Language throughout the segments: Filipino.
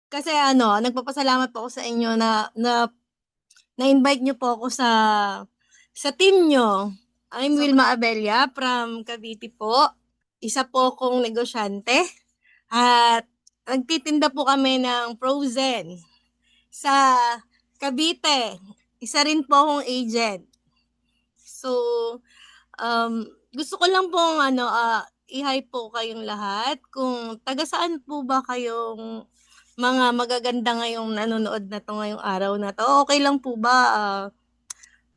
Kasi ano, nagpapasalamat po ako sa inyo na-invite niyo po ako sa team niyo. I'm Wilma Abella from Cavite po. Isa po akong negosyante at nagtitinda po kami ng frozen sa Cavite. Isa rin po akong agent. So, gusto ko lang pong i-hi po kayong lahat. Kung taga saan po ba kayong mga magaganda ngayong nanonood na to ngayong araw na to. Okay lang po ba?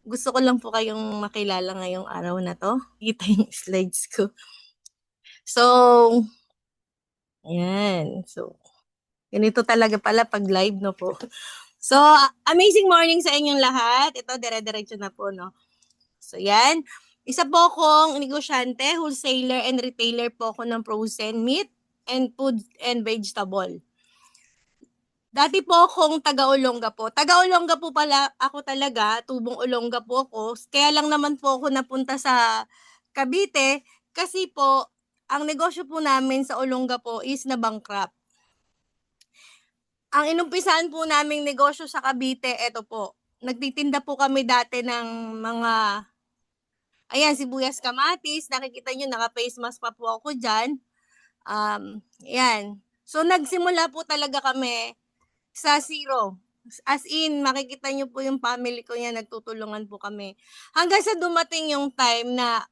Gusto ko lang po kayong makilala ngayong araw na to. Kita yung slides ko. So, ayan. So, ganito talaga pala pag live, no po. So, amazing morning sa inyong lahat. Ito, dire-diretso na po, no? So, yan. Isa po akong negosyante, wholesaler and retailer po ako ng frozen meat and food and vegetable. Dati po akong taga-Olonga po. Taga-Olonga po pala ako talaga, tubong Olonga po ako. Kaya lang naman po ako napunta sa Cavite kasi po ang negosyo po namin sa Olonga po is na bankrupt. Ang inumpisahan po naming negosyo sa Cavite, eto po. Nagtitinda po kami dati ng mga, ayan, sibuyas kamatis. Nakikita nyo, naka-face mask pa po ako dyan. Yan. So, nagsimula po talaga kami sa zero. As in, makikita nyo po yung family ko niya, nagtutulungan po kami. Hanggang sa dumating yung time na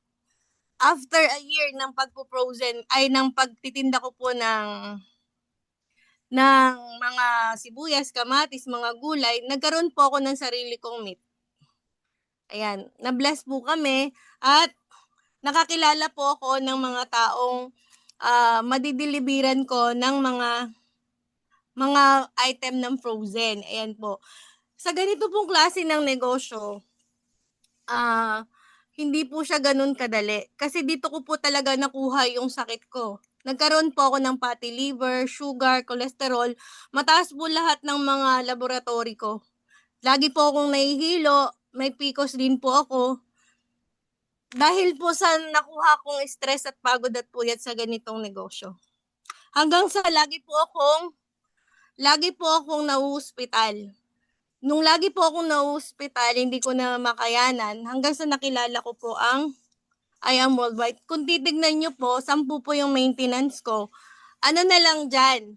after a year ng pagpo-frozen, ay ng pagtitinda ko po ng mga sibuyas, kamatis, mga gulay, nagkaroon po ako ng sarili kong meat. Ayan, na-bless po kami at nakakilala po ako ng mga taong madidilibiran ko ng mga item ng frozen. Ayan po. Sa ganito pong klase ng negosyo, hindi po siya ganun kadali. Kasi dito ko po talaga nakuha yung sakit ko. Nagkaroon po ako ng fatty liver, sugar, cholesterol. Mataas po lahat ng mga laboratory ko. Lagi po akong nahihilo, may PCOS din po ako. Dahil po sa nakuha kong stress at pagod at puyat sa ganitong negosyo. Hanggang sa lagi po akong nauhospital. Nung lagi po akong nauhospital, hindi ko na makayanan hanggang sa nakilala ko po ang I Am Worldwide. Kung titignan nyo po, 10 po yung maintenance ko. Ano na lang dyan?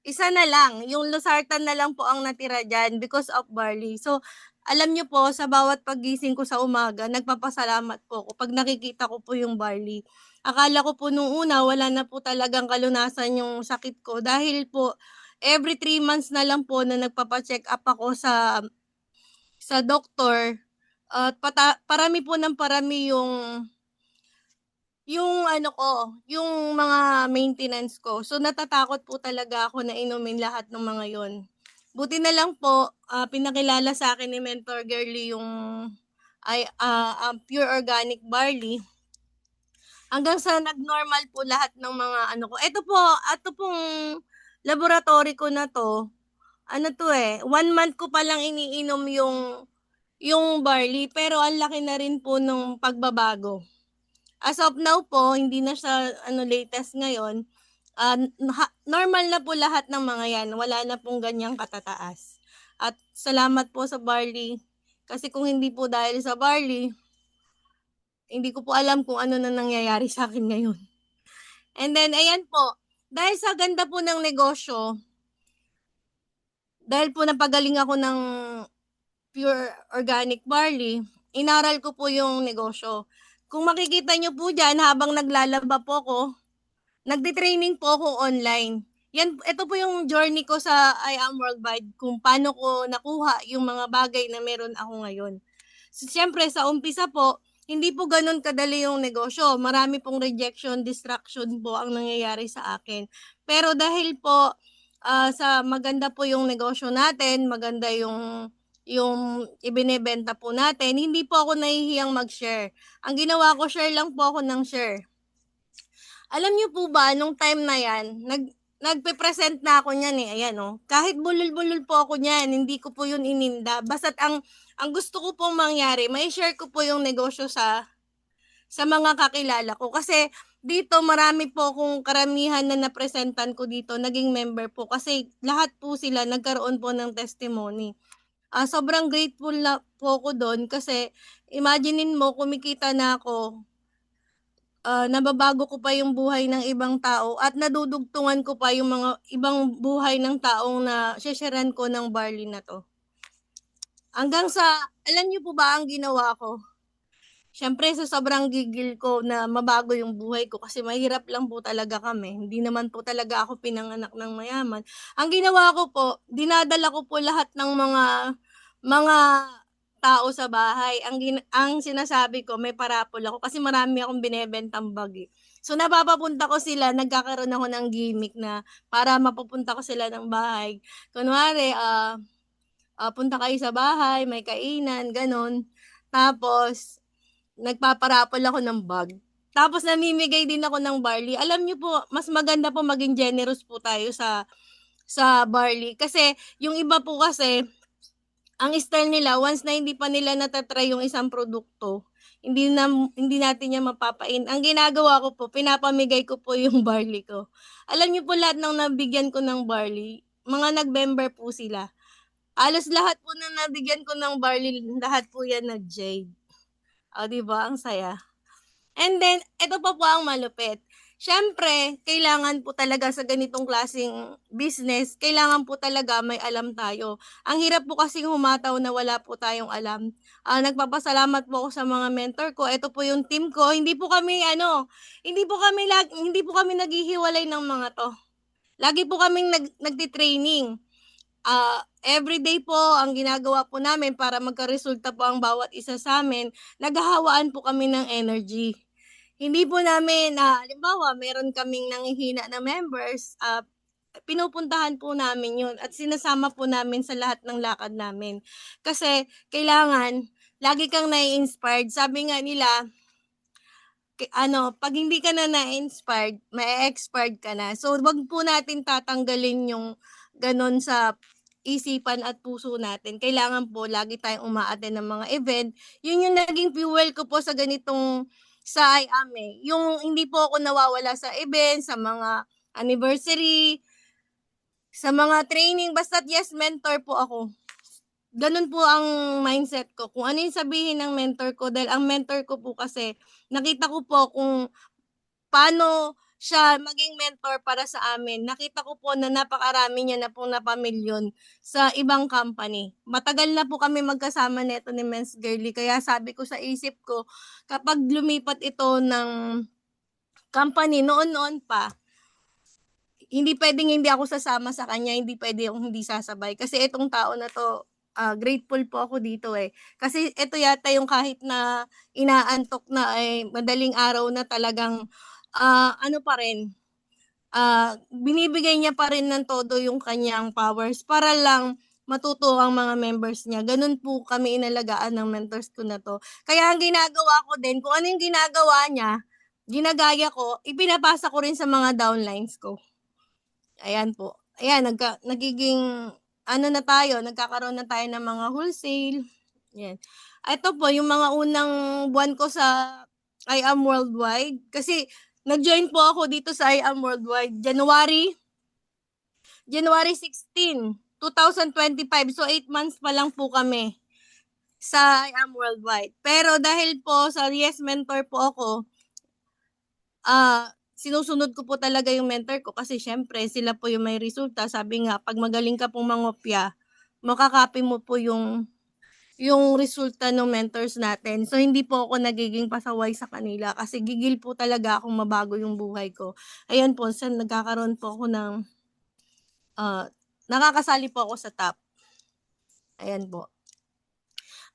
Isa na lang. Yung losartan na lang po ang natira dyan because of barley. So, alam nyo po, sa bawat pagising ko sa umaga, nagpapasalamat po ako pag nakikita ko po yung barley. Akala ko po nung una, wala na po talagang kalunasan yung sakit ko dahil po, every 3 months na lang po na nagpapacheck up ako sa doktor at parami po ng parami yung ano ko, yung mga maintenance ko. So natatakot po talaga ako na inumin lahat ng mga yon. Buti na lang po, pinakilala sa akin ni Mentor Girly yung pure organic barley. Hanggang sa nag-normal po lahat ng mga ano ko. Ito pong laboratory ko na to, ano to 1 month ko pa lang iniinom yung barley, pero ang laki na rin po nung pagbabago. As of now po, hindi na siya latest ngayon. Normal na po lahat ng mga yan. Wala na pong ganyang katataas. At salamat po sa barley. Kasi kung hindi po dahil sa barley, hindi ko po alam kung ano na nangyayari sa akin ngayon. And then, ayan po. Dahil sa ganda po ng negosyo, dahil po napagaling ako ng pure organic barley, inaral ko po yung negosyo. Kung makikita nyo po dyan, habang naglalaba po ako, nagde-training po ako online. Ito po yung journey ko sa I Am Worldwide, kung paano ko nakuha yung mga bagay na meron ako ngayon. So, siyempre, sa umpisa po, hindi po ganun kadali yung negosyo. Marami pong rejection, distraction po ang nangyayari sa akin. Pero dahil po sa maganda po yung negosyo natin, maganda yung ibinebenta po natin, hindi po ako nahihiyang mag-share. Ang ginawa ko, share lang po ako ng share. Alam niyo po ba, nung time na yan, nagpe-present na ako niyan ayan Kahit bulol-bulol po ako niyan, hindi ko po yun ininda. Basta't ang gusto ko pong mangyari, may share ko po yung negosyo sa mga kakilala ko. Kasi dito marami po kung karamihan na napresentan ko dito naging member po kasi lahat po sila nagkaroon po ng testimony. Sobrang grateful na po ako do'n kasi imaginein mo kumikita na ako, nababago ko pa yung buhay ng ibang tao at nadudugtungan ko pa yung mga ibang buhay ng taong nashe-share-an ko ng barley na 'to. Hanggang sa alam niyo po ba ang ginawa ko? Siyempre sa sobrang gigil ko na mabago yung buhay ko kasi mahirap lang po talaga kami, hindi naman po talaga ako pinanganak ng mayaman. Ang ginawa ko po, dinadala ko po lahat ng mga tao sa bahay. Ang sinasabi ko may parapol ako kasi marami akong binebentang bag, eh. So napapapunta ko sila, nagkakaroon ako ng gimmick na para mapupunta ko sila ng bahay. Kunwari, punta kayo sa bahay, may kainan, gano'n. Tapos nagpaparapol ako ng bag. Tapos namimigay din ako ng barley. Alam niyo po, mas maganda po maging generous po tayo sa barley. Kasi yung iba po kasi, ang style nila, once na hindi pa nila natatry yung isang produkto, hindi natin yan mapapain. Ang ginagawa ko po, pinapamigay ko po yung barley ko. Alam niyo po lahat ng nabigyan ko ng barley, mga nag-member po sila. Halos lahat po na nabigyan ko ng barley, lahat po yan nag-jade. O, di ba? Ang saya. And then, ito pa po ang malupit. Siyempre, kailangan po talaga sa ganitong klaseng business, kailangan po talaga may alam tayo. Ang hirap po kasing humataw na wala po tayong alam. Nagpapasalamat po ako sa mga mentor ko. Ito po yung team ko. Hindi po kami naghihiwalay ng mga to. Lagi po kaming nagti-training. Everyday po ang ginagawa po namin para magkaresulta po ang bawat isa sa amin, naghahawaan po kami ng energy. Hindi po namin, halimbawa, meron kaming nanghihina na members, pinupuntahan po namin yun at sinasama po namin sa lahat ng lakad namin. Kasi kailangan, lagi kang nai-inspired. Sabi nga nila, pag hindi ka na na-inspired, ma-expired ka na. So, wag po natin tatanggalin yung ganon sa isipan at puso natin. Kailangan po lagi tayong uma-attend ng mga event. Yun yung naging fuel ko po sa ganitong sa IAM, eh. Yung hindi po ako nawawala sa event, sa mga anniversary, sa mga training, basta't yes, mentor po ako. Ganun po ang mindset ko. Kung ano yung sabihin ng mentor ko, dahil ang mentor ko po kasi, nakita ko po kung paano siya maging mentor para sa amin. Nakita ko po na napakarami niya na pong napamilyon sa ibang company. Matagal na po kami magkasama nito ni Men's Girly. Kaya sabi ko sa isip ko, kapag lumipat ito ng company, noon-noon pa, hindi pwedeng hindi ako sasama sa kanya, hindi pwede akong hindi sasabay. Kasi itong tao na to, grateful po ako dito eh. Kasi ito yata yung kahit na inaantok na ay madaling araw na talagang ano pa rin, binibigay niya pa rin ng todo yung kanyang powers para lang matuto ang mga members niya. Ganun po kami inalagaan ng mentors ko na to. Kaya ang ginagawa ko din, kung ano yung ginagawa niya, ginagaya ko, ipinapasa ko rin sa mga downlines ko. Ayan po. Ayan, nagiging nagkakaroon na tayo ng mga wholesale. Ayan. Ito po, yung mga unang buwan ko sa I Am Worldwide. Kasi, nag-join po ako dito sa I Am Worldwide. January 16, 2025. So, 8 months pa lang po kami sa I Am Worldwide. Pero dahil po sa Yes Mentor po ako, sinusunod ko po talaga yung mentor ko kasi syempre sila po yung may resulta. Sabi nga, pag magaling ka pong mangopya, makakapi mo po yung resulta ng mentors natin. So, hindi po ako nagiging pasaway sa kanila kasi gigil po talaga akong mabago yung buhay ko. Ayan po, nagkakaroon po ako ng, nakakasali po ako sa top. Ayan po.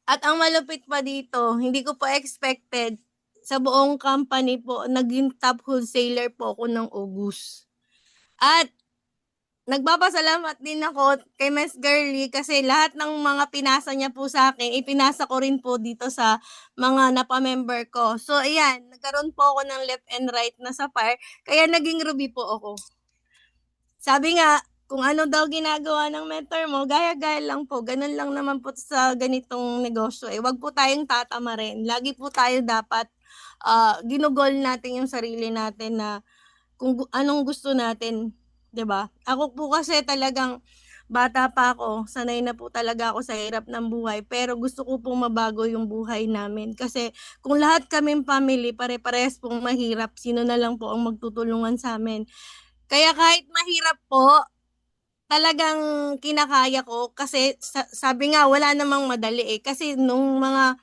At ang malupit pa dito, hindi ko po expected, sa buong company po, naging top wholesaler po ako ng August. At nagpapasalamat din ako kay Miss Girly kasi lahat ng mga pinasa niya po sa akin, ipinasa ko rin po dito sa mga napamember ko. So, ayan, nagkaroon po ako ng left and right na sapphire, kaya naging ruby po ako. Sabi nga, kung ano daw ginagawa ng mentor mo, gaya-gaya lang po. Ganun lang naman po sa ganitong negosyo. Wag po tayong tatama rin. Lagi po tayo dapat ginugol natin yung sarili natin na kung anong gusto natin, 'di ba? Ako po kasi talagang bata pa ako, sanay na po talaga ako sa hirap ng buhay, pero gusto ko pong mabago yung buhay namin. Kasi kung lahat kaming family pare-parehas pong mahirap, sino na lang po ang magtutulungan sa amin. Kaya kahit mahirap po, talagang kinakaya ko kasi sabi nga wala namang madali eh. Kasi nung mga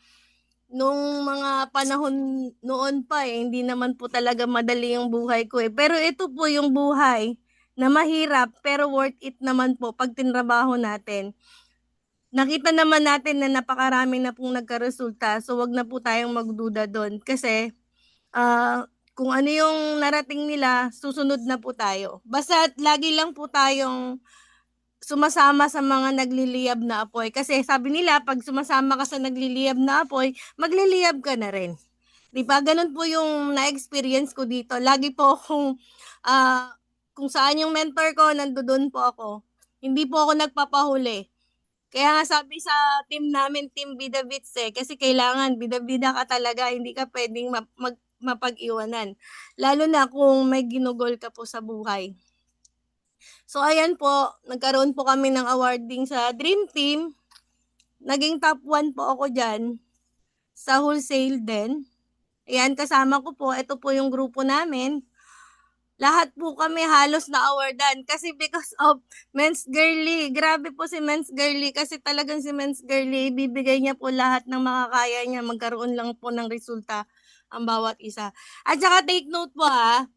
panahon noon pa eh, hindi naman po talaga madali yung buhay ko eh. Pero ito po yung buhay na mahirap pero worth it naman po pag tinrabaho natin. Nakita naman natin na napakarami na pong nagkaresulta, so wag na po tayong magduda doon kasi kung ano yung narating nila, susunod na po tayo. Basta lagi lang po tayong sumasama sa mga nagliliyab na apoy. Kasi sabi nila, pag sumasama ka sa nagliliyab na apoy, magliliyab ka na rin. Di ba? Ganun po yung na-experience ko dito. Lagi po akong, kung saan yung mentor ko, nandoon po ako. Hindi po ako nagpapahuli. Kaya nga sabi sa team namin, Team Bida Bits eh, kasi kailangan bida-bida ka talaga, hindi ka pwedeng mapag-iwanan. Lalo na kung may ginugol ka po sa buhay. So ayan po, nagkaroon po kami ng awarding sa Dream Team. Naging top 1 po ako dyan sa wholesale din. Ayan, kasama ko po, ito po yung grupo namin. Lahat po kami halos na-awardan kasi because of Men's Girly. Grabe po si Men's Girly kasi talagang si Men's Girly, ibibigay niya po lahat ng makakaya niya. Magkaroon lang po ng resulta ang bawat isa. At saka take note po ha,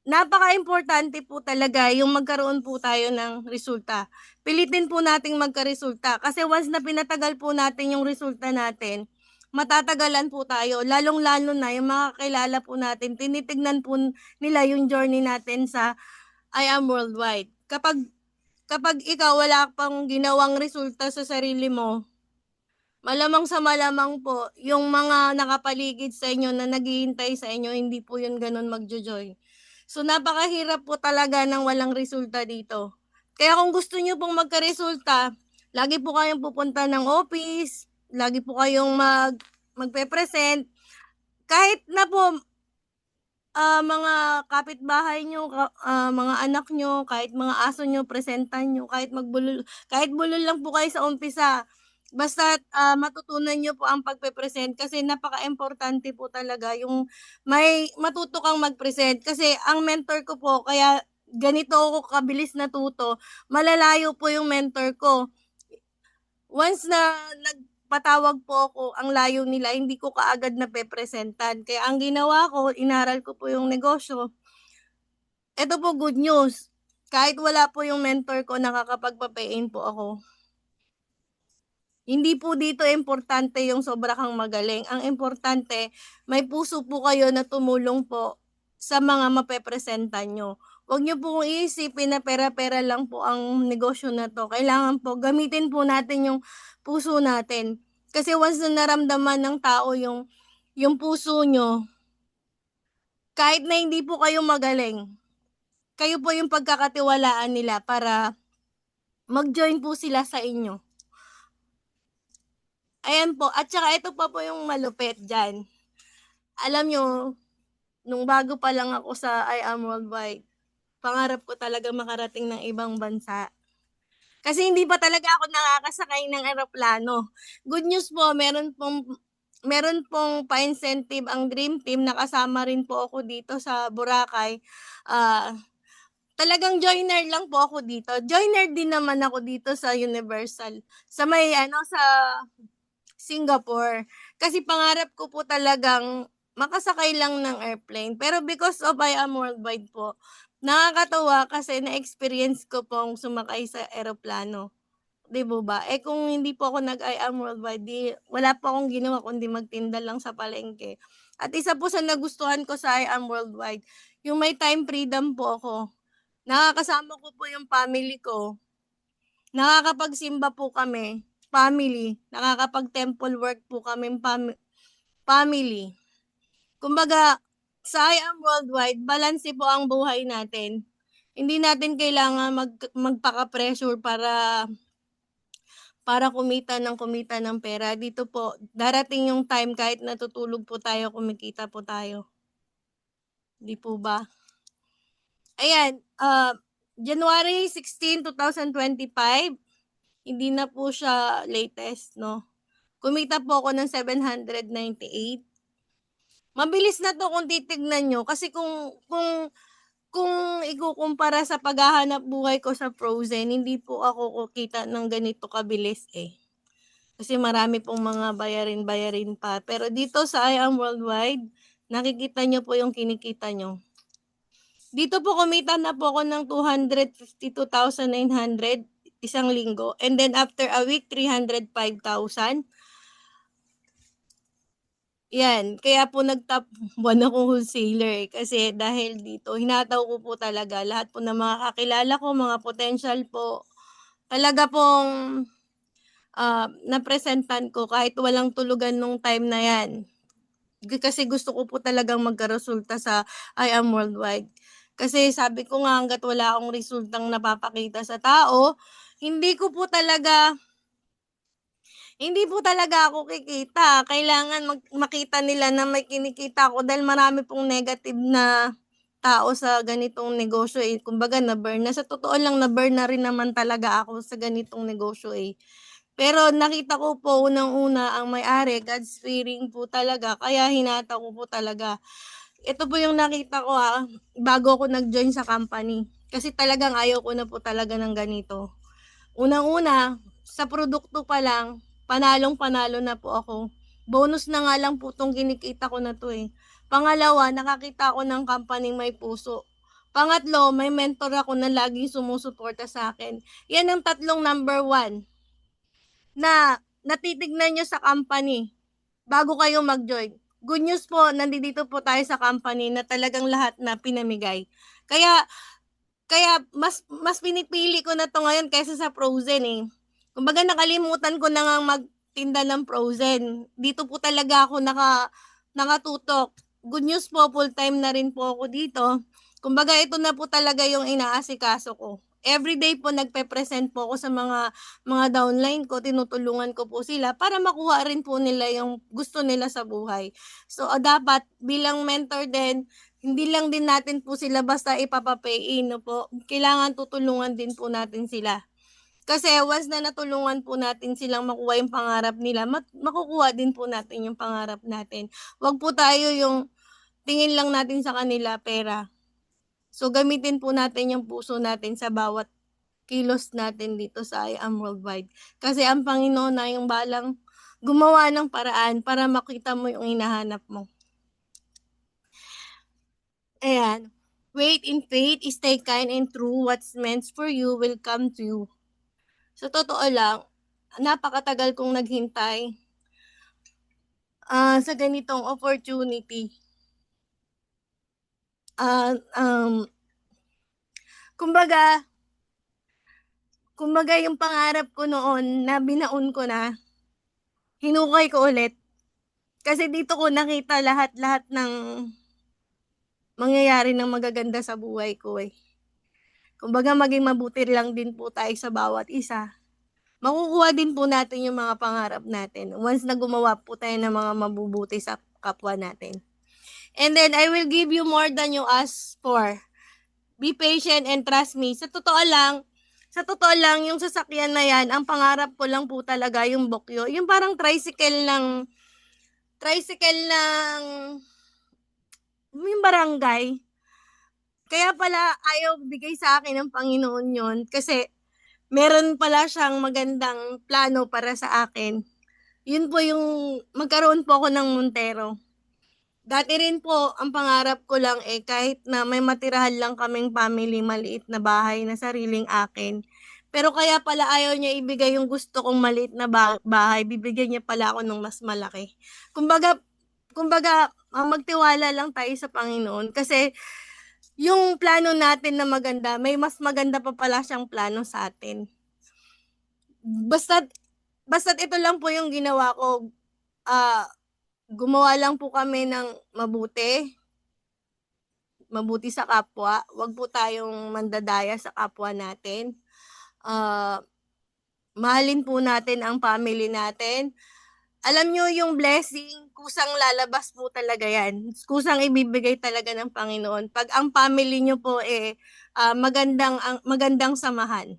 napaka-importante po talaga yung magkaroon po tayo ng resulta. Pilitin po nating magka-resulta kasi once na pinatagal po natin yung resulta natin, matatagalan po tayo. Lalong-lalo na yung mga kakilala po natin, tinitignan po nila yung journey natin sa I Am Worldwide. Kapag ikaw wala pang ginawang resulta sa sarili mo, malamang sa malamang po, yung mga nakapaligid sa inyo na naghihintay sa inyo, hindi po yun ganun magjo-join. So, napakahirap po talaga ng walang resulta dito. Kaya kung gusto nyo pong magka-resulta, lagi po kayong pupunta ng office, lagi po kayong magpe-present. Kahit na po mga kapitbahay nyo, mga anak nyo, kahit mga aso nyo, presentan nyo, kahit bulol lang po kayo sa umpisa. Basta matutunan nyo po ang pagpe-present kasi napaka-importante po talaga yung may matuto kang mag-present. Kasi ang mentor ko po, kaya ganito ako kabilis natuto, malalayo po yung mentor ko. Once na nagpatawag po ako, ang layo nila, hindi ko kaagad na pepresentan. Kaya ang ginawa ko, inaral ko po yung negosyo. Ito po good news. Kahit wala po yung mentor ko, nakakapagpa-PAin po ako. Hindi po dito importante yung sobra kang magaling. Ang importante, may puso po kayo na tumulong po sa mga mapepresentan nyo. Huwag nyo pong iisipin na pera-pera lang po ang negosyo na to. Kailangan po, gamitin po natin yung puso natin. Kasi once na naramdaman ng tao yung puso nyo, kahit na hindi po kayo magaling, kayo po yung pagkakatiwalaan nila para mag-join po sila sa inyo. Ayan po. At saka ito pa po yung malupit dyan. Alam nyo, nung bago pa lang ako sa I Am Worldwide, pangarap ko talaga makarating ng ibang bansa. Kasi hindi pa talaga ako nakakasakay ng eroplano. Good news po, meron pong pa-incentive ang Dream Team. Nakasama rin po ako dito sa Boracay. Talagang joiner lang po ako dito. Joiner din naman ako dito sa Universal. Sa Singapore. Kasi pangarap ko po talagang makasakay lang ng airplane. Pero because of I Am Worldwide po, nakakatawa kasi na-experience ko pong sumakay sa eroplano. Di ba? Eh kung hindi po ako nag-I Am Worldwide, wala po akong ginawa kundi magtinda lang sa palengke. At isa po sa nagustuhan ko sa I Am Worldwide, yung may time freedom po ako. Nakakasama ko po yung family ko. Nakakapagsimba po kami, family. Nakakapag-temple work po kami, family. Kumbaga, sa I Am Worldwide, balanse po ang buhay natin. Hindi natin kailangan magpaka-pressure para kumita ng pera. Dito po, darating yung time kahit natutulog po tayo, kumikita po tayo. 'Di po ba? Ayan, January 16, 2025, hindi na po siya latest, no? Kumita po ako ng 798. Mabilis na 'to kung titignan niyo kasi kung ikukumpara sa paghahanap buhay ko sa Frozen, hindi po ako kikita ng ganito kabilis, eh. Kasi marami pong mga bayarin-bayarin pa. Pero dito sa I Am Worldwide, nakikita niyo po yung kinikita niyo. Dito po kumita na po ako ng 252,900 isang linggo. And then after a week, 305,000. Yan, kaya po nag-top 1 akong wholesaler, eh. Kasi dahil dito, hinataw ko po talaga lahat po ng mga kakilala ko, mga potential po. Talaga pong napresentan ko kahit walang tulugan nung time na yan. Kasi gusto ko po talagang magkaresulta sa I Am Worldwide. Kasi sabi ko nga hangga't wala akong resultang napapakita sa tao, hindi po talaga ako kikita. Kailangan makita nila na may kinikita ako dahil marami pong negative na tao sa ganitong negosyo, eh. Kumbaga na-burn na. Sa totoo lang, na-burn na rin naman talaga ako sa ganitong negosyo, eh. Pero nakita ko po unang-una ang may-ari, God's fearing po talaga, kaya hinataw ko po talaga. Ito po yung nakita ko, bago ako nag-join sa company. Kasi talagang ayaw ko na po talaga ng ganito. Unang-una, sa produkto pa lang, panalong-panalo na po ako. Bonus na nga lang po 'tong kinikita ko na 'to, eh. Pangalawa, nakakita ako ng company may puso. Pangatlo, may mentor ako na laging sumusuporta sa akin. Yan ang tatlong number one na natitignan nyo sa company bago kayo mag-join. Good news po, nandito po tayo sa company na talagang lahat na pinamigay. Kaya kaya mas pinipili ko na 'to ngayon kaysa sa Frozen, eh. Kumbaga nakalimutan ko na ngang magtinda ng Frozen. Dito po talaga ako nakatutok. Good news po, full-time na rin po ako dito. Kumbaga ito na po talaga yung inaasikaso ko. Everyday po nagpe-present po ako sa mga downline ko, tinutulungan ko po sila para makuha rin po nila yung gusto nila sa buhay. So, dapat bilang mentor din, hindi lang din natin po sila basta ipapa-pay in, no po. Kailangan tutulungan din po natin sila. Kasi once na natulungan po natin silang makuha yung pangarap nila, makukuha din po natin yung pangarap natin. Wag po tayo yung tingin lang natin sa kanila pera. So, gamitin po natin yung puso natin sa bawat kilos natin dito sa I Am Worldwide. Kasi ang Panginoon na yung balang gumawa ng paraan para makita mo yung hinahanap mo. Ayan. Wait in faith, stay kind and true. What's meant for you will come to you. Sa totoo lang, napakatagal kong naghintay sa ganitong opportunity. Kumbaga, yung pangarap ko noon na binaon ko na, hinukay ko ulit. Kasi dito ko nakita lahat-lahat ng mangyayari ng magaganda sa buhay ko, eh. Kumbaga maging mabuti lang din po tayo sa bawat isa. Makukuha din po natin yung mga pangarap natin once na gumawa po tayo ng mga mabubuti sa kapwa natin. And then, I will give you more than you ask for. Be patient and trust me. Sa totoo lang, yung sasakyan na yan, ang pangarap ko lang po talaga yung Bokyo. Yung parang tricycle ng yung barangay. Kaya pala ayaw bigay sa akin ng Panginoon yon kasi meron pala siyang magandang plano para sa akin. Yun po yung magkaroon po ako ng Montero. Dati rin po, ang pangarap ko lang kahit na may matirahan lang kaming family, maliit na bahay na sariling akin. Pero kaya pala ayaw niya ibigay yung gusto kong maliit na bahay, bibigyan niya pala ako ng mas malaki. Kumbaga, magtiwala lang tayo sa Panginoon kasi yung plano natin na maganda, may mas maganda pa pala siyang plano sa atin. Basta't ito lang po yung ginawa ko. Gumawa lang po kami ng mabuti sa kapwa. Wag po tayong mandadaya sa kapwa natin. mahalin po natin ang family natin. Alam nyo yung blessing, kusang lalabas po talaga yan. Kusang ibibigay talaga ng Panginoon. Pag ang family nyo po magandang samahan.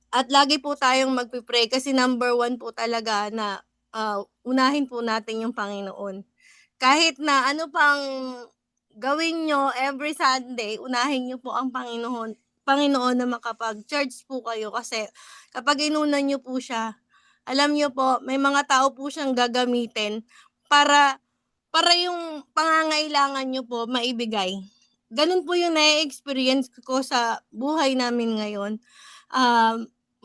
At lagi po tayong magpipray kasi number 1 po talaga na unahin po natin yung Panginoon. Kahit na ano pang gawin nyo every Sunday, unahin nyo po ang Panginoon na makapag-church po kayo kasi kapag inunan nyo po siya, alam nyo po, may mga tao po siyang gagamitin para yung pangangailangan nyo po maibigay. Ganun po yung na-experience ko sa buhay namin ngayon.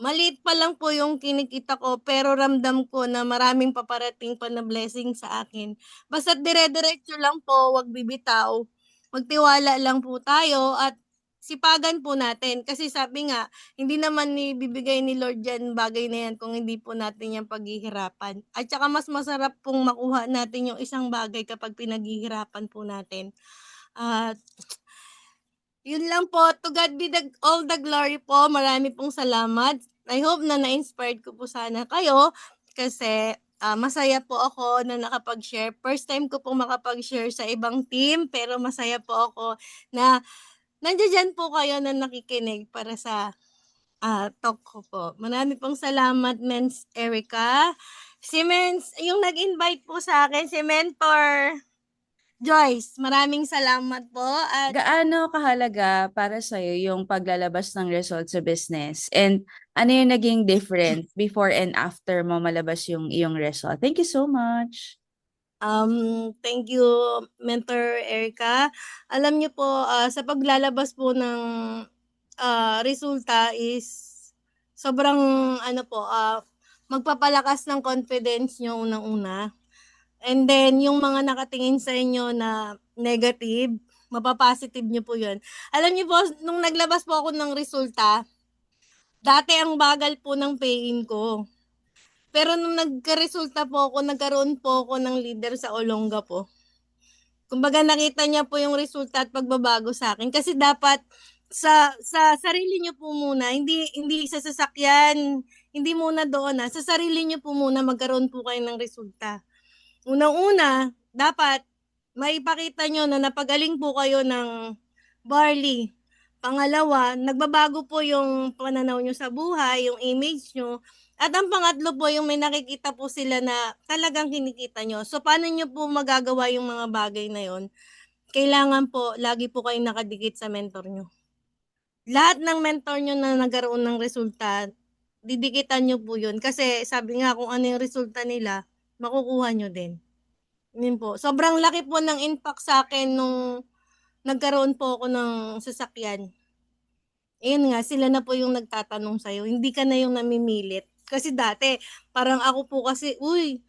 Maliit pa lang po yung kinikita ko pero ramdam ko na maraming paparating pa na blessing sa akin. Basta't dire-diretso lang po, wag bibitaw. Magtiwala lang po tayo at sipagan po natin. Kasi sabi nga, hindi naman bibigay ni Lord yan bagay na yan kung hindi po natin yan paghihirapan. At saka mas masarap pong makuha natin yung isang bagay kapag pinaghihirapan po natin. At yun lang po. To God be all the glory po. Marami pong salamat. I hope na na-inspired ko po sana kayo kasi masaya po ako na nakapag-share. First time ko po makapag-share sa ibang team pero masaya po ako na nandiyan po kayo na nakikinig para sa talk ko po. Marami pong salamat, Mens Erica. Si Mens, yung nag-invite po sa akin, si Mentor Joyce, maraming salamat po. At Gaano kahalaga para sa'yo yung paglalabas ng result sa business? And ano yung naging difference before and after mo malabas yung iyong result? Thank you so much. Thank you, Mentor Erica. Alam niyo po, sa paglalabas po ng resulta is sobrang magpapalakas ng confidence nyo unang-una. And then, yung mga nakatingin sa inyo na negative, mapapositive nyo po yun. Alam niyo po, nung naglabas po ako ng resulta, dati ang bagal po ng pay-in ko. Pero nung nagka-resulta po ako, nagkaroon po ako ng leader sa Olonga po. Kumbaga nakita niya po yung resulta at pagbabago sa akin. Kasi dapat sa sarili niyo po muna, hindi sa sasakyan, hindi muna doon sa sarili niyo po muna magkaroon po kayo ng resulta. Unang-una, dapat maipakita nyo na napagaling po kayo ng barley. Pangalawa, nagbabago po yung pananaw nyo sa buhay, yung image nyo. At ang pangatlo po, yung may nakikita po sila na talagang kinikita nyo. So, paano nyo po magagawa yung mga bagay na yon? Kailangan po, lagi po kayong nakadikit sa mentor nyo. Lahat ng mentor nyo na nagkaroon ng resulta, didikitan nyo po yun. Kasi sabi nga, kung ano yung resulta nila, makukuha nyo din. Yun po. Sobrang laki po ng impact sa akin nung nagkaroon po ako ng sasakyan. Ayun nga, sila na po yung nagtatanong sa'yo. Hindi ka na yung namimilit. Kasi dati, parang ako po kasi, uy,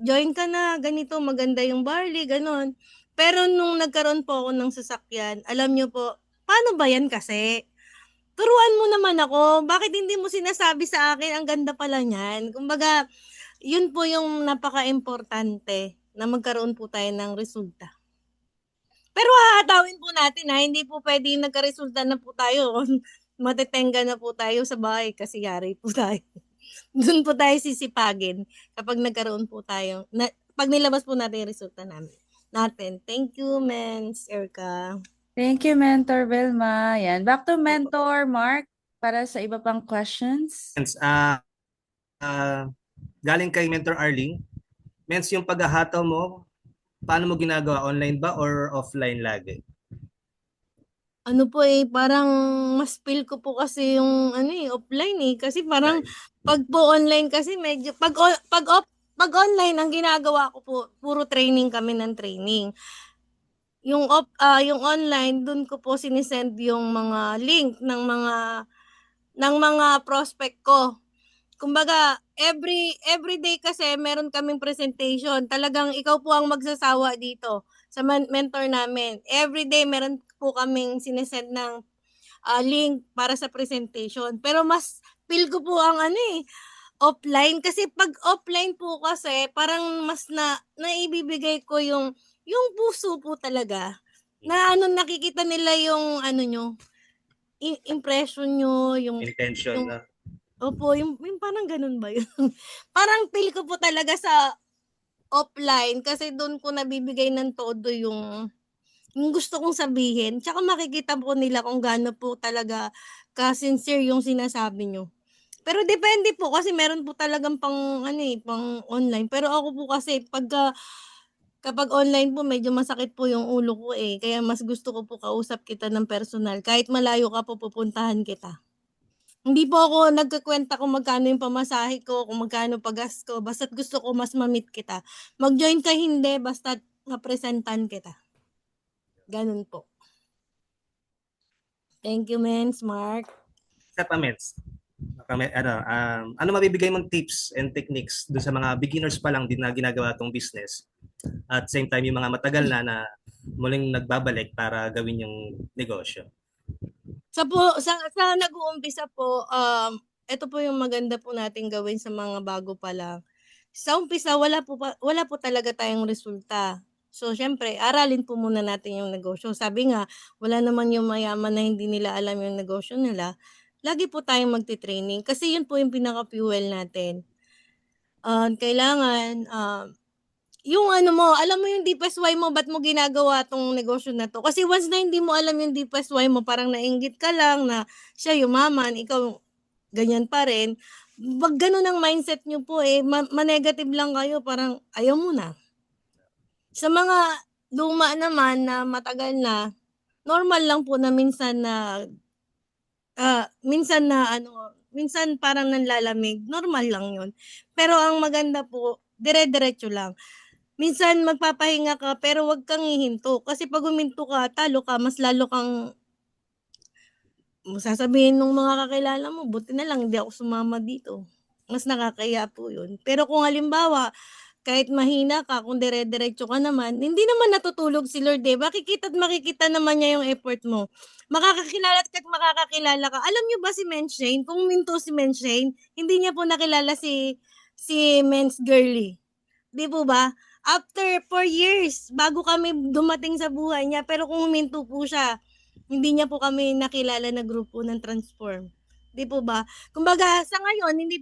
join ka na, ganito, maganda yung barley, ganon. Pero nung nagkaroon po ako ng sasakyan, alam nyo po, paano ba yan kasi? Turuan mo naman ako, bakit hindi mo sinasabi sa akin, ang ganda pala niyan? Kumbaga, yun po yung napaka-importante na magkaroon po tayo ng resulta. Pero hahatawin po natin hindi po pwede nagka-resulta na po tayo. Matetenga na po tayo sa bahay kasi yari po tayo. Doon po tayo sisipagin kapag nagkaroon po tayo. Pag nilabas po natin yung resulta natin. Thank you, Mens, Erica. Thank you, Mentor Vilma. Yan. Back to Mentor Mark para sa iba pang questions. Galing kay Mentor Arling. Mens, yung paghahataw mo, paano mo ginagawa? Online ba or offline lagi? Ano po parang mas feel ko po kasi yung offline kasi parang pag po online kasi medyo pag online ang ginagawa ko po puro training kami ng training. Yung yung online doon ko po sinisend yung mga link ng mga prospect ko. Kumbaga, every day kasi meron kaming presentation. Talagang ikaw po ang magsasawa dito sa mentor namin. Every day meron po kaming sinesend ng link para sa presentation. Pero mas feel ko po ang offline kasi pag offline po kasi parang mas naibibigay ko yung puso po talaga. Na nakikita nila yung nyo, impression nyo, yung Intention yung na. Opo, yung parang ganun ba yun? Parang feel ko po talaga sa offline kasi do'n ko nabibigay ng todo yung gusto kong sabihin. Tsaka makikita po nila kung gaano po talaga ka-sincere yung sinasabi niyo. Pero depende po kasi meron po talagang pang ano, pang online. Pero ako po kasi kapag online po medyo masakit po yung ulo ko, kaya mas gusto ko po kausap kita ng personal. Kahit malayo ka po, pupuntahan kita. Hindi po ako nagkukuwenta kung magkano yung pamasahe ko, kung magkano pa-gas ko, basta't gusto ko mas ma-meet kita. Mag-join ka hindi, basta't mapresentan kita. Gano'n po. Thank you, Mens, Mark. Sa comments, ano mabibigay mong tips and techniques doon sa mga beginners pa lang din na ginagawa tong business? At same time, yung mga matagal na muling nagbabalik para gawin yung negosyo. Sa nag-uumpisa po, ito po yung maganda po nating gawin sa mga bago pa lang. Sa umpisa wala po talaga tayong resulta. So siyempre aralin po muna natin yung negosyo. Sabi nga, wala naman yung mayaman na hindi nila alam yung negosyo nila. Lagi po tayong magte-training kasi yun po yung pinaka-fuel natin. Kailangan, yung ano mo, alam mo yung deepest why mo, ba't mo ginagawa 'tong negosyo na 'to. Kasi once na hindi mo alam yung deepest why mo, parang nainggit ka lang na siya yumaman, ikaw ganyan pa rin. 'Pag gano'n ang mindset niyo po, ma-negative lang kayo, parang ayaw mo na. Sa mga luma naman na matagal na, normal lang po na minsan parang nanlalamig, normal lang 'yun. Pero ang maganda po, dire-diretso lang. Minsan magpapahinga ka pero wag kang hihinto kasi 'pag huminto ka, talo ka, mas lalo kang sasabihin nung mga kakilala mo, "Buti na lang hindi ako sumama dito." Mas nakakahiya po 'yun. Pero kung halimbawa, kahit mahina ka, kung dire-diretso ka naman, hindi naman natutulog si Lord, makikita't makikita naman niya yung effort mo. Makakakilala at makakakilala ka. Alam niyo ba si Mens Shane, kung huminto si Mens Shane, hindi niya po nakilala si Mens Girlie. 'Di po ba? After 4 years bago kami dumating sa buhay niya, pero kung huminto po siya, hindi niya po kami nakilala na grupo ng Transform, 'di po ba? Kumbaga sa ngayon hindi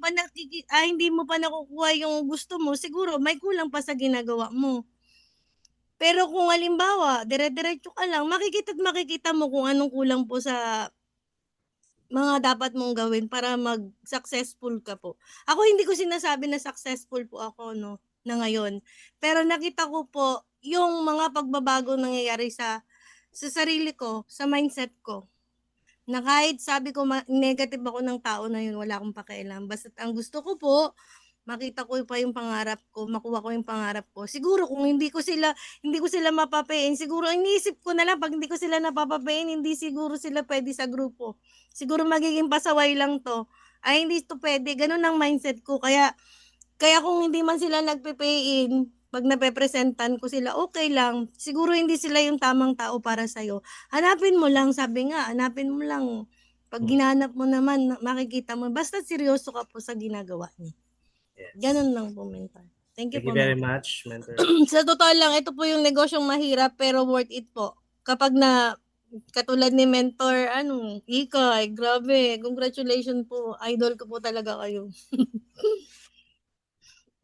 mo pa nakukuha yung gusto mo, siguro may kulang pa sa ginagawa mo. Pero kung halimbawa dire-diretso ka lang, makikita't makikita mo kung anong kulang po sa mga dapat mong gawin para mag-successful ka po. Ako hindi ko sinasabi na successful po ako 'no, na ngayon. Pero nakita ko po yung mga pagbabago nangyayari sa sarili ko, sa mindset ko. Na kahit sabi ko negative ako ng tao na yun, wala akong pakialam. Basta't ang gusto ko po, makita ko pa yung pangarap ko, makuha ko yung pangarap ko. Siguro kung hindi ko sila mapapain, siguro iniisip ko na lang 'pag hindi ko sila napapapain, hindi siguro sila puwede sa grupo. Siguro magiging pasaway lang 'to. Ay hindi 'to puwede, gano'n ang mindset ko. Kaya kaya kung hindi man sila nagpe-pay-in, 'pag napepresentan ko sila, okey lang. Siguro hindi sila yung tamang tao para sa'yo. Hanapin mo lang, sabi nga, hanapin mo lang. 'Pag hinanap mo naman, makikita mo. Basta't seryoso ka po sa ginagawa niyo. Yes. Gano'n lang po, mentor. Thank you Thank po, you very mentor. much, Mentor. Sa totoo lang, ito po yung negosyong mahirap pero worth it po. Kapag katulad ni mentor, Ikay, grabe, congratulations po. Idol ko po talaga kayo.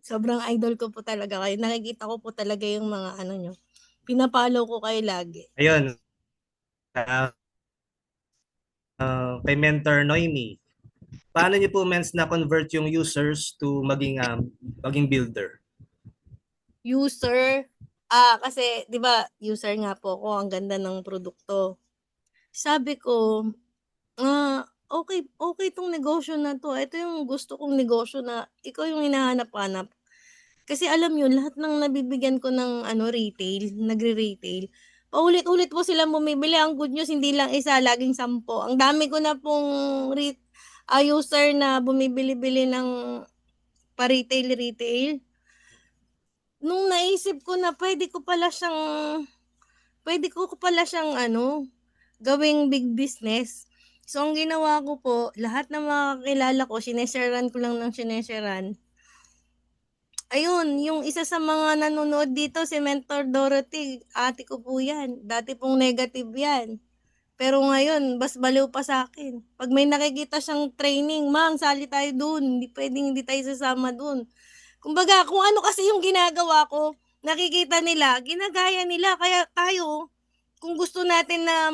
Sobrang idol ko po talaga kayo. Nakikita ko po talaga yung mga niyo. Pina-follow ko kayo lagi. Ayun, kay Mentor Noemi, paano niyo po na-convert yung users to maging builder? User, kasi 'di ba user nga po ako, ang ganda ng produkto. Sabi ko, okay okay 'tong negosyo na 'to. Ito yung gusto kong negosyo na ikaw yung hinahanap-hanap. Kasi alam niyo lahat ng nabibigyan ko ng retail, nagre-retail, paulit-ulit po silang bumibili. Ang good news hindi lang isa, laging 10. Ang dami ko na pong user na bumibili-bili ng pa-retail-retail. Nung naisip ko na puwede ko pala siyang gawing big business. So, ang ginawa ko po, lahat ng mga kakilala ko shine-sharean ko lang ng shine-sharean. Ayun, yung isa sa mga nanonood dito si Mentor Dorothy, ate ko po 'yan. Dati pong negative 'yan. Pero ngayon, mas baliw pa sa akin. Pag may nakikita siyang training, "Ma'am, sali tayo dun. Hindi pwedeng hindi tayo sasama dun." Kumbaga, kung ano kasi yung ginagawa ko, nakikita nila, ginagaya nila. Kaya tayo, kung gusto natin na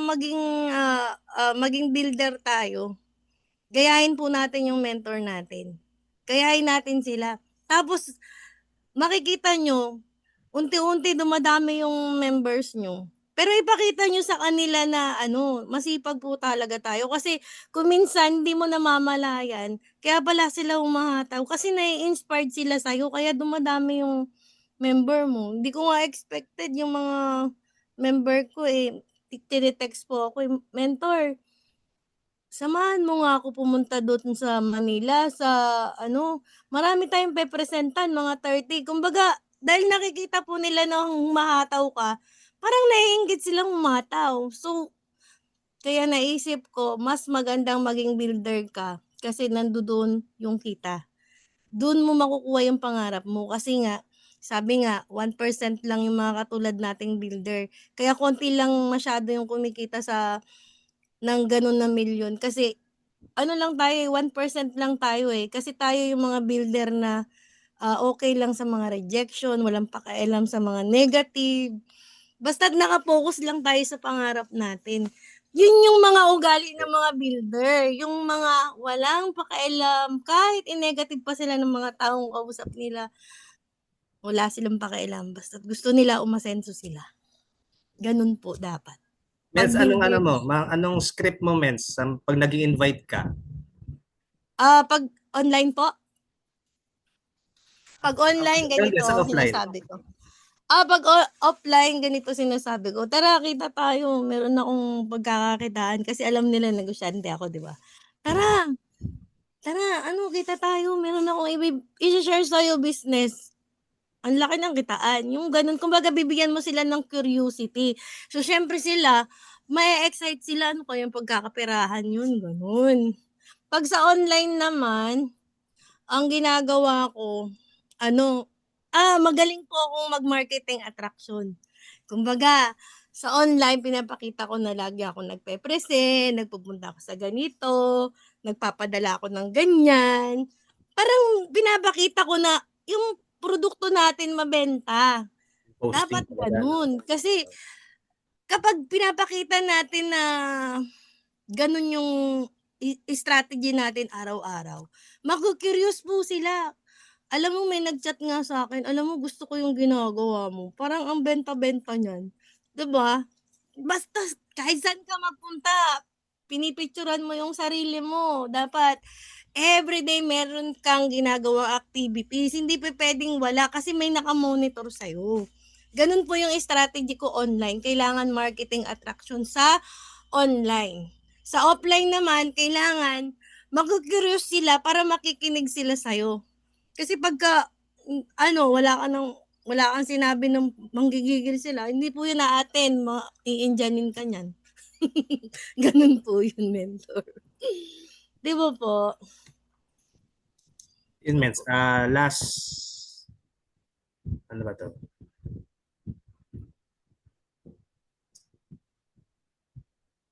maging builder tayo, gayahin po natin yung mentor natin. Gayahin natin sila. Tapos, makikita nyo, unti-unti dumadami yung members nyo. Pero ipakita nyo sa kanila na masipag po talaga tayo. Kasi kung minsan hindi mo namamalayan, kaya pala sila humahataw. Kasi nai-inspired sila sa'yo, kaya dumadami yung member mo. Hindi ko nga expected yung mga member ko eh. Tinetext po ako, mentor, samahan mo nga ako pumunta doon sa Manila sa marami tayong pepresentan, mga 30. Kumbaga, dahil nakikita po nila na humahataw ka, parang naiinggit silang humataw. So, kaya naisip ko, mas magandang maging builder ka kasi nandoon yung kita. Doon mo makukuha yung pangarap mo kasi nga, sabi nga, 1% lang yung mga katulad nating builder. Kaya konti lang masyado yung kumikita ng ganun na milyon. Kasi lang tayo, 1% lang tayo eh. Kasi tayo yung mga builder na okay lang sa mga rejection, walang pakialam sa mga negative. Basta't nakapokus lang tayo sa pangarap natin. Yun yung mga ugali ng mga builder. Yung mga walang pakialam, kahit in-negative pa sila ng mga taong kausap nila, wala silang pakialam. Basta't gusto nila umasenso sila. Ganun po dapat. Pag Mens, anong builder, anong script mo, Mens, pag nag-i-invite ka? pag online po, pag online, Hindi, ganito sa offline. sinasabi ko. Pag offline, ganito sinasabi ko. Tara, kita tayo. Meron akong pagkakakitaan kasi alam nila negosyante ako, di ba? Tara, kita tayo. Meron akong i-share sa'yo business. Ang laki ng kitaan. Yung ganun, kumbaga bibigyan mo sila ng curiosity. So, syempre sila, may-excite sila. Ano kayang pagkakapirahan yun? Ganun. Pag sa online naman, ang ginagawa ko, magaling po akong mag-marketing attraction. Kumbaga, sa online, pinapakita ko na lagi ako nagpe-present, nagpupunta ako sa ganito, nagpapadala ako ng ganyan. Parang pinapakita ko na yung produkto natin mabenta. Posting Dapat talaga, no? ganun. Kasi kapag pinapakita natin na ganun yung strategy natin araw-araw, maku-curious po sila. Alam mo, may nag-chat nga sa akin, alam mo, gusto ko yung ginagawa mo. Parang ang benta-benta niyan. 'Di ba? Basta kahit saan ka magpunta, pinipicturan mo yung sarili mo. Dapat everyday meron kang ginagawang activities. Hindi pupuwedeng wala kasi may naka-monitor sa'yo. Ganun po yung strategy ko online. Kailangan marketing attraction sa online. Sa offline naman, kailangan maku-curious sila para makikinig sila sa'yo. Kasi pagka, wala kang sinabi ng manggigigil sila, hindi po yun na-attend, iindiyanin ka niyan. Ganun po yun, mentor. Di ba po? Yun, Mens. Last, ano ba to?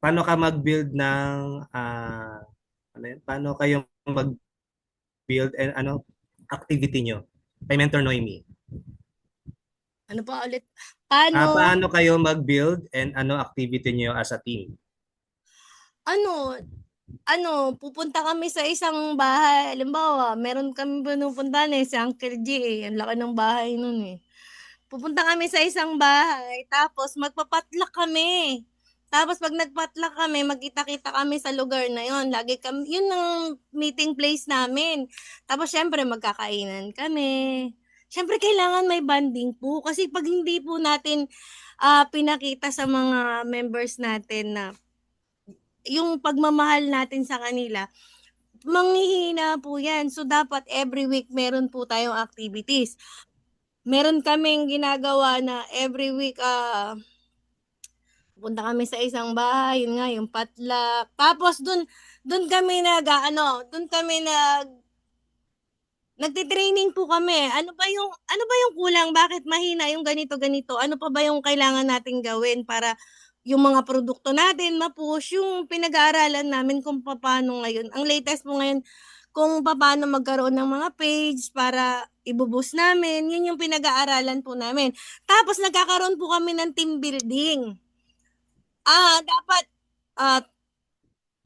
Paano ka mag-build ng, paano kayo mag-build and activity nyo? Kay Mentor Noemi. Ano pa ulit? Paano, Paano kayo mag-build and activity nyo as a team? pupunta kami sa isang bahay. Halimbawa, meron kami pinupuntahan si Uncle G eh. Ang laki ng bahay nun eh. Pupunta kami sa isang bahay, tapos magpapatlak kami. Tapos pag nagpatlak kami, magkita-kita kami sa lugar na yon. Lagi kami, yun ang meeting place namin. Tapos syempre magkakainan kami. Syempre kailangan may banding po kasi pag hindi po natin pinakita sa mga members natin na yung pagmamahal natin sa kanila, manghihina po yan. So, dapat every week meron po tayong activities. Meron kaming ginagawa na every week, punta kami sa isang bahay, yun nga, yung patlak. Tapos, dun kami nagtitraining po kami. Ano ba yung kulang? Bakit mahina yung ganito, ganito? Ano pa ba yung kailangan nating gawin para yung mga produkto natin ma-push, yung pinag-aaralan namin kung paano ngayon. Ang latest po ngayon, kung paano magkaroon ng mga page para ibuboost namin, yun yung pinag-aaralan po namin. Tapos nagkakaroon po kami ng team building. Dapat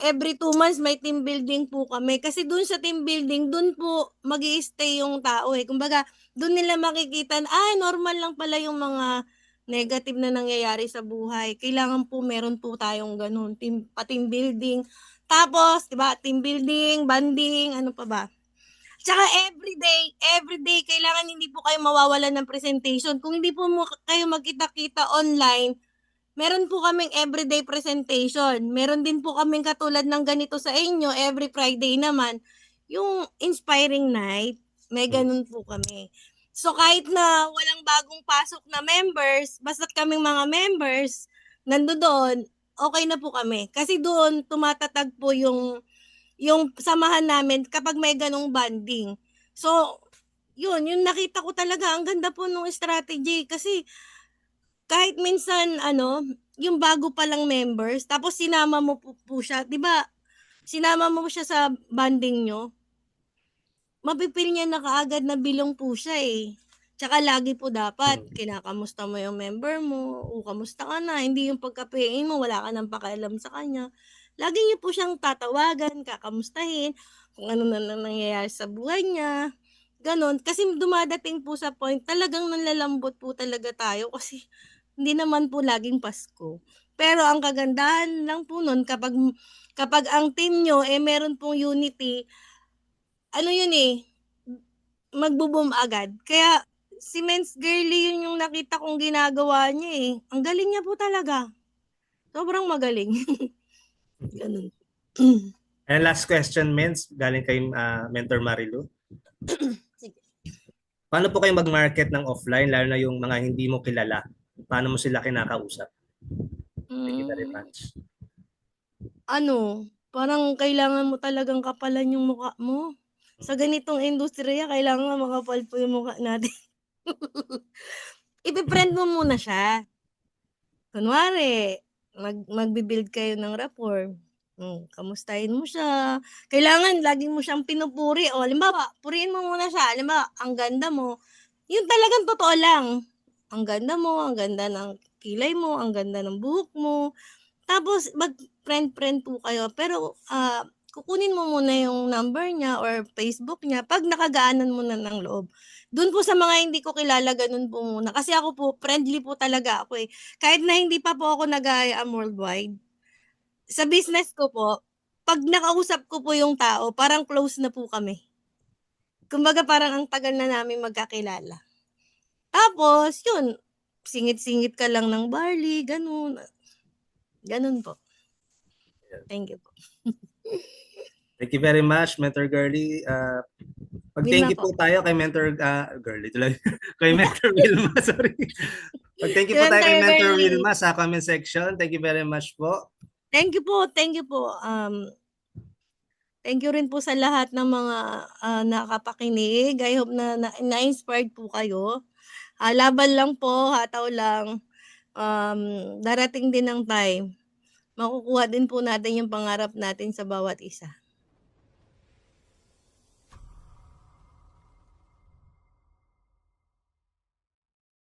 every 2 months may team building po kami. Kasi dun sa team building, dun po mag-i-stay yung tao eh. Kumbaga, dun nila makikita na, normal lang pala yung mga negative na nangyayari sa buhay. Kailangan po meron po tayong ganun, team building. Tapos, di ba, team building, banding, ano pa ba? Tsaka everyday, kailangan hindi po kayo mawawalan ng presentation. Kung hindi po kayo magkita-kita online, meron po kaming everyday presentation. Meron din po kaming katulad ng ganito sa inyo, every Friday naman, yung inspiring night. May ganun po kami. So kahit na walang bagong pasok na members, basta't kaming mga members, nandoon, okay na po kami. Kasi doon tumatatag po yung samahan namin kapag may ganong banding. So, yun nakita ko talaga, ang ganda po nung strategy kasi kahit minsan yung bago pa lang members, tapos sinama mo po siya, 'di ba? Sinama mo siya sa banding nyo, mapipil niya na kaagad na bilong po siya eh. Tsaka lagi po dapat kinakamusta mo yung member mo, kamusta ka na, hindi yung pagka-PA mo wala ka nang pakialam sa kanya. Lagi niyo po siyang tatawagan, kakamustahin, kung ano na nangyayari sa buhay niya. Ganon. Kasi dumadating po sa point, talagang nanlalambot po talaga tayo kasi hindi naman po laging Pasko. Pero ang kagandahan lang po nun, kapag ang team nyo, meron pong unity, yun magbo-boom agad. Kaya, si Men's Girly yun yung nakita kong ginagawa niya eh. Ang galing niya po talaga. Sobrang magaling. Ganun. And last question, Mens, galing kay Mentor Marilu. Sige. Paano po kayo mag-market ng offline, lalo na yung mga hindi mo kilala? Paano mo sila kinakausap? Thank you very much. Parang kailangan mo talagang kapalan yung mukha mo. Sa ganitong industriya, kailangan makapal po yung mukha natin. Ipiprend mo muna siya. Kunwari, magbibuild kayo ng rapport. Kamustahin mo siya. Kailangan lagi mo siyang pinupuri. O, halimbawa, purihin mo muna siya. Halimbawa, ang ganda mo. Yun talagang totoo lang. Ang ganda mo, ang ganda ng kilay mo, ang ganda ng buhok mo. Tapos, mag-friend-friend po kayo. Pero, kukunin mo muna yung number niya or Facebook niya pag nakagaanan mo na ng loob. Doon po sa mga hindi ko kilala, ganun po muna. Kasi ako po, friendly po talaga ako eh. Kahit na hindi pa po ako nag-I-am worldwide. Sa business ko po, pag nakausap ko po yung tao, parang close na po kami. Kumbaga parang ang tagal na namin magkakilala. Tapos, yun, singit-singit ka lang ng barley, ganun. Ganun po. Thank you po. Thank you very much, Mentor Girly. Pag-thank you po tayo kay Mentor Girly tuloy. Kay Mentor Wilma, sorry. Pag-thank you po tayo kay Mentor Wilma sa comment section. Thank you very much po. Thank you po. Thank you po. Thank you rin po sa lahat ng mga nakapakinig. I hope na-inspired po kayo. Laban lang po, hataw lang. Darating din ang time. Makukuha din po natin yung pangarap natin sa bawat isa.